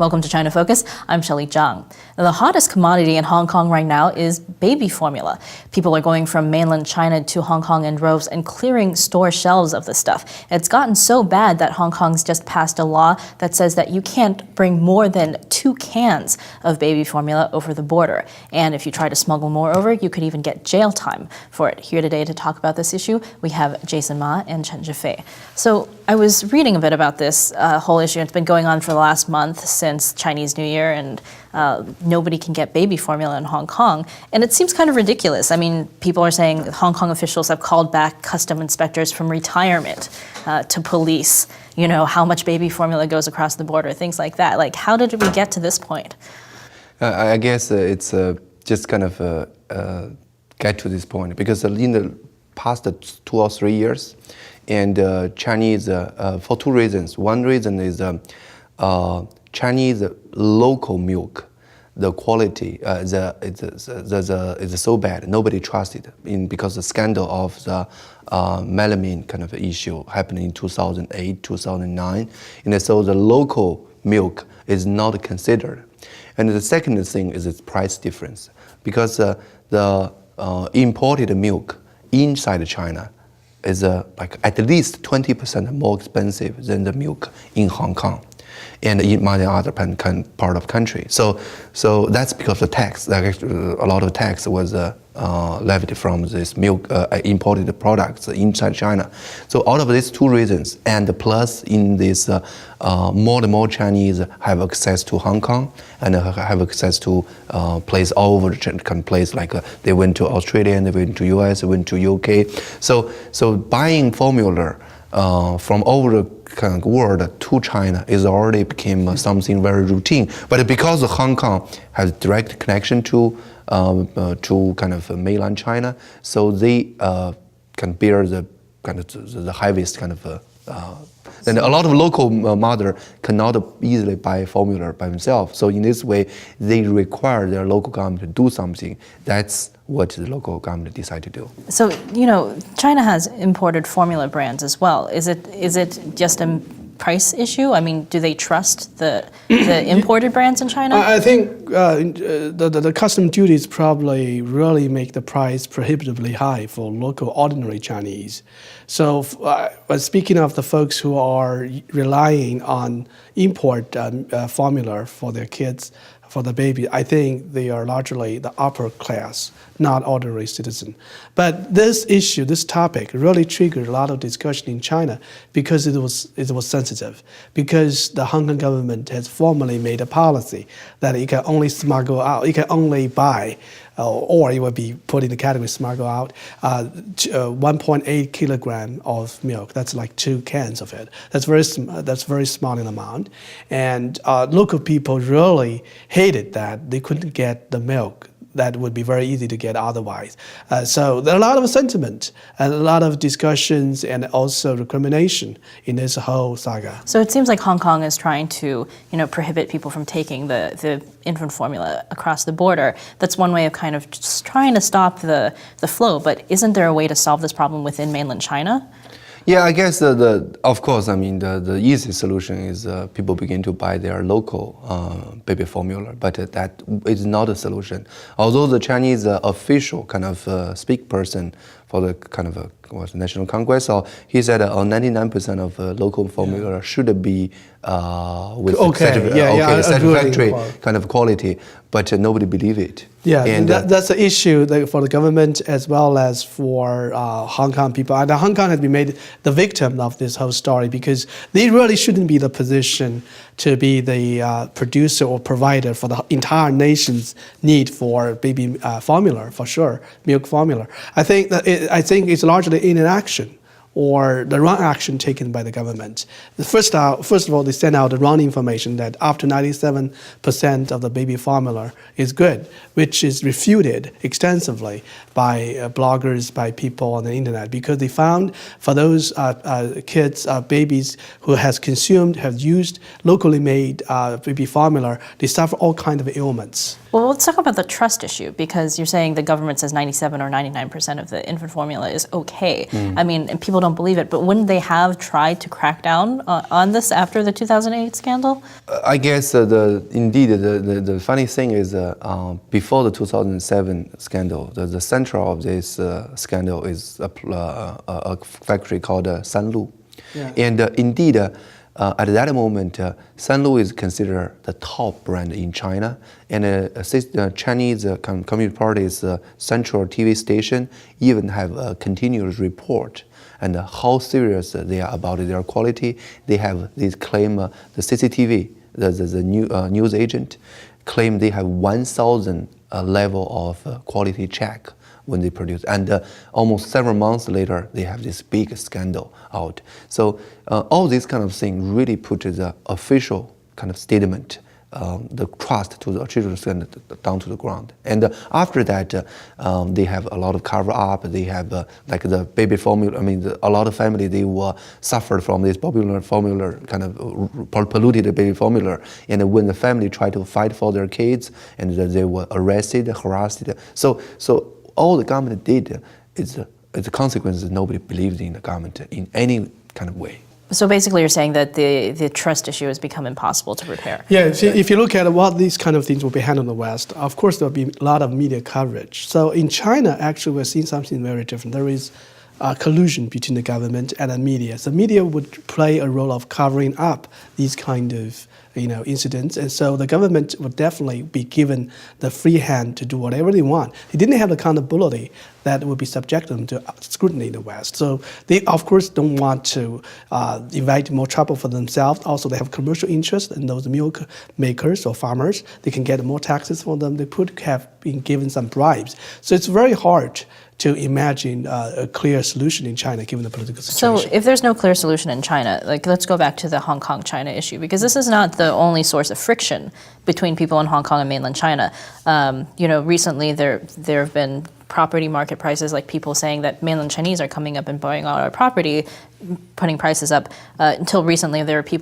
Welcome to China Focus. I'm Shelley Zhang. The hottest commodity in Hong Kong right now is baby formula. People are going from mainland China to Hong Kong in droves and clearing store shelves of the stuff. It's gotten so bad that Hong Kong's just passed a law that says that you can't bring more than 2 cans of baby formula over the border. And if you try to smuggle more over, you could even get jail time for it. Here today to talk about this issue, we have Jason Ma and Chen Zhifei. So I was reading a bit about this whole issue. It's been going on for the last month since Chinese New Year, and nobody can get baby formula in Hong Kong. And it seems kind of ridiculous. I mean, people are saying Hong Kong officials have called back custom inspectors from retirement to police, you know, how much baby formula goes across the border, things like that. Like, how did we get to this point? I guess it's just kind of get to this point because in the past 2 or 3 years, and Chinese, for 2 reasons. One reason is Chinese local milk, the quality is so bad, nobody trusted because the scandal of the melamine kind of issue happened in 2008, 2009, and so the local milk is not considered. And the second thing is its price difference, because the imported milk inside China is like at least 20% more expensive than the milk in Hong Kong and in many other part of country. So that's because the tax, like a lot of tax was levied from this milk imported products inside China. So out of these 2 reasons, and plus in this more and more Chinese have access to Hong Kong and have access to place all over the place, like they went to Australia, and they went to US, they went to UK. So buying formula from over the kind of world to China is already became something very routine. But because Hong Kong has direct connection to kind of mainland China, so they can bear the kind of the heaviest kind of. Then a lot of local mother cannot easily buy formula by themselves. So in this way, they require their local government to do something. That's what the local government decide to do. So, you know, China has imported formula brands as well. Is it just a price issue? I mean, do they trust the imported brands in China? I think the custom duties probably really make the price prohibitively high for local ordinary Chinese. So speaking of the folks who are relying on import formula for their kids, for the baby, I think they are largely the upper class, not ordinary citizen. But this issue, this topic, really triggered a lot of discussion in China because it was sensitive. Because the Hong Kong government has formally made a policy that it can only smuggle out, it can only buy, or it would be put in the category smuggle out, 1.8 kilogram of milk. That's like 2 cans of it. That's very small in amount. And local people really hated that they couldn't get the milk that would be very easy to get otherwise. So there are a lot of sentiment and a lot of discussions and also recrimination in this whole saga. So it seems like Hong Kong is trying to, you know, prohibit people from taking the infant formula across the border. That's one way of kind of just trying to stop the flow. But isn't there a way to solve this problem within mainland China? Yeah, I guess of course, I mean, the easy solution is people begin to buy their local baby formula, but that is not a solution. Although the Chinese official kind of speak person for the kind of National Congress, or he said 99% of local formula should be with satisfactory kind of quality, but nobody believe it. Yeah, and that's the issue for the government as well as for Hong Kong people. And Hong Kong has been made the victim of this whole story because they really shouldn't be the position to be the producer or provider for the entire nation's need for baby formula, for sure, milk formula. I think it's largely inaction or the wrong action taken by the government. First of all, they send out the wrong information that after 97% of the baby formula is good, which is refuted extensively by bloggers, by people on the internet, because they found for those kids, babies who have used locally made baby formula, they suffer all kinds of ailments. Well, let's talk about the trust issue, because you're saying the government says 97 or 99% of the infant formula is okay. I mean, and people don't believe it, but wouldn't they have tried to crack down on this after the 2008 scandal? I guess the funny thing is before the 2007 scandal, the center of this scandal is a factory called Sanlu. Yeah. And indeed, at that moment, Sanlu is considered the top brand in China, and Chinese Communist Party's central TV station even have a continuous report and how serious they are about their quality. They have this claim, the CCTV, the news agent, claim they have 1,000 level of quality check when they produce. And almost several months later, they have this big scandal out. So all these kind of things really put the official kind of statement, the trust to the children's scandal down to the ground. And after that, they have a lot of cover up. They have like the baby formula. I mean, a lot of family, they were suffered from this popular formula, kind of polluted baby formula. And when the family tried to fight for their kids, and they were arrested, harassed. So all the government did is the consequences. Nobody believes in the government in any kind of way. So basically you're saying that the trust issue has become impossible to repair. Yeah, if you look at what these kind of things will be handled in the West, of course there'll be a lot of media coverage. So in China, actually, we're seeing something very different. There is collusion between the government and the media. So media would play a role of covering up these kind of incidents, and so the government would definitely be given the free hand to do whatever they want. They didn't have the accountability that would be subject them to scrutiny in the West. So they, of course, don't want to invite more trouble for themselves. Also, they have commercial interest in those milk makers or farmers. They can get more taxes for them. They could have been given some bribes. So it's very hard to imagine a clear solution in China, given the political situation. So if there's no clear solution in China, like let's go back to the Hong Kong-China issue, because this is not the only source of friction between people in Hong Kong and mainland China. Recently there have been property market prices, like people saying that mainland Chinese are coming up and buying all our property, putting prices up. Until recently, there were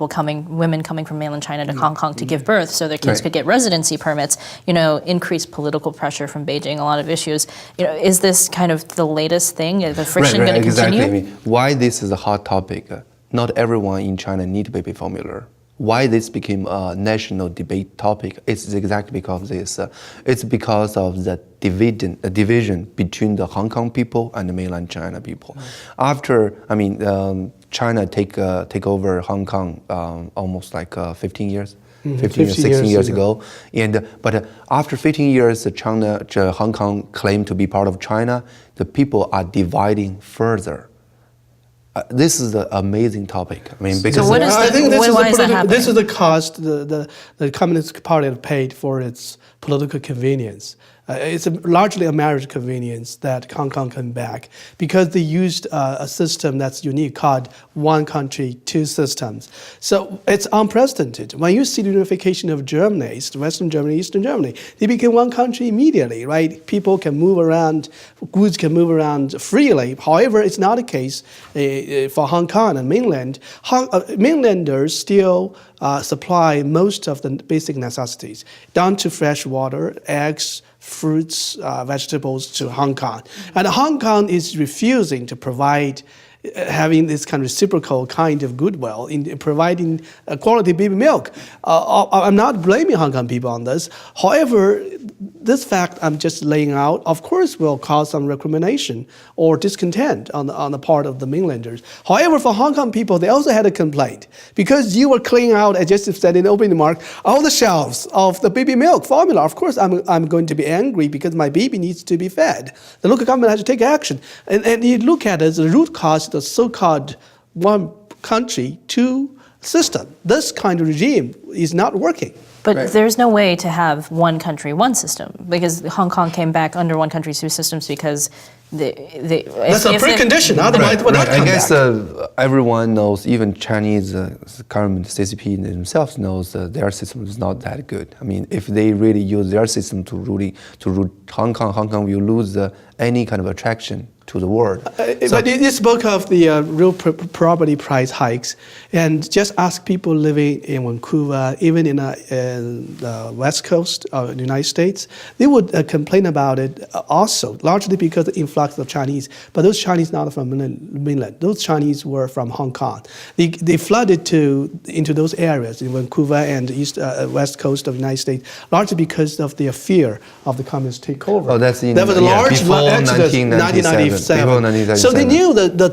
women coming from mainland China to Hong Kong to give birth so their kids could get residency permits. Increased political pressure from Beijing, a lot of issues. Is this kind of the latest thing? The friction going to continue? Exactly. I mean, why this is a hot topic? Not everyone in China need baby formula. Why this became a national debate topic? It's exactly because of this. It's because of the division between the Hong Kong people and the mainland China people. After, China take over Hong Kong almost like 15 years. 15 or 16 years ago. But after 15 years, Hong Kong claimed to be part of China. The people are dividing further. This is an amazing topic. I mean, because so this is the cost the Communist Party have paid for its political convenience. It's largely a marriage convenience that Hong Kong came back because they used a system that's unique called one country, two systems. So it's unprecedented. When you see the unification of Germany, Western Germany, Eastern Germany, they became one country immediately, right? People can move around, goods can move around freely. However, it's not the case for Hong Kong and mainland. Mainlanders still supply most of the basic necessities, down to fresh water, eggs, fruits, vegetables to Hong Kong. And Hong Kong is refusing to provide, having this kind of reciprocal kind of goodwill in providing quality baby milk. I'm not blaming Hong Kong people on this. However, this fact I'm just laying out, of course, will cause some recrimination or discontent on the part of the mainlanders. However, for Hong Kong people, they also had a complaint because you were cleaning out, as just said in the opening remark, all the shelves of the baby milk formula. Of course, I'm going to be angry because my baby needs to be fed. The local government has to take action. And you look at it, the root cause, the so-called one country, two system. This kind of regime is not working. But there's no way to have one country, one system, because Hong Kong came back under one country, two systems because that's a precondition. Otherwise, it would not come I guess back. Everyone knows, even Chinese government, CCP themselves knows their system is not that good. I mean, if they really use their system to rule Hong Kong, Hong Kong will lose any kind of attraction to the world. But you spoke of the real property price hikes, and just ask people living in Vancouver, even in the West Coast of the United States, they would complain about it also, largely because of the influx of Chinese. But those Chinese not from mainland. Those Chinese were from Hong Kong. They flooded into those areas in Vancouver and the West Coast of the United States, largely because of their fear of the communist takeover. Oh, that's there was a large before exodus in 1997. Before 1997. So they knew that the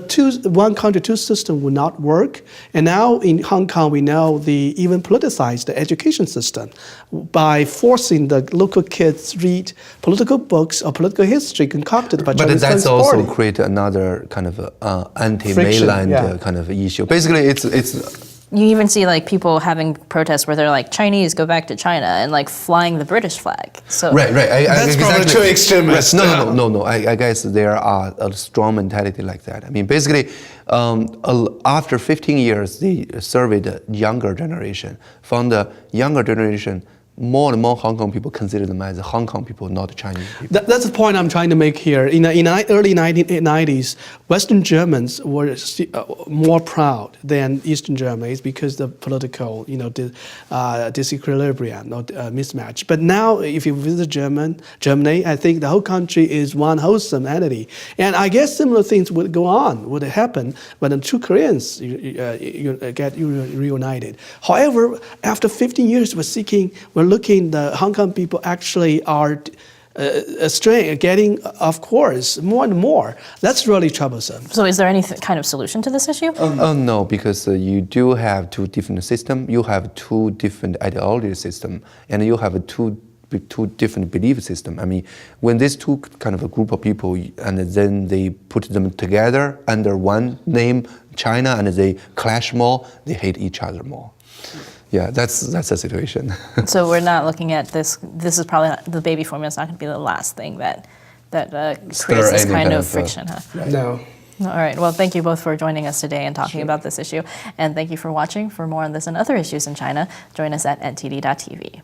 one country, two system would not work. And now in Hong Kong, we know they even politicized the education system by forcing the local kids read political books or political history concocted by Chinese But that's Communist also Party. create another kind of anti-mainland kind of issue. Basically, it's You even see like people having protests where they're like, Chinese, go back to China, and like flying the British flag. So right. That's probably too extremist. Right. No. I guess there are a strong mentality like that. I mean, basically, after 15 years, they surveyed the younger generation. From the younger generation, more and more Hong Kong people consider them as Hong Kong people, not Chinese people. That's the point I'm trying to make here. In the early 1990s, Western Germans were more proud than Eastern Germans because the political, disequilibrium or mismatch. But now, if you visit Germany, I think the whole country is one wholesome entity. And I guess similar things would happen when the two Koreans get reunited. However, after 15 years, we're looking, the Hong Kong people actually are getting off course more and more. That's really troublesome. So is there any kind of solution to this issue? No, because you do have two different systems. You have two different ideology systems, and you have two different belief systems. I mean, when these two kind of a group of people, and then they put them together under one name, China, and they clash more, they hate each other more. Yeah, that's the situation. So we're not looking at this. This is probably not, the baby formula is not going to be the last thing that creates this kind of friction, huh? No. All right. Well, thank you both for joining us today and talking about this issue. And thank you for watching. For more on this and other issues in China, join us at ntd.tv.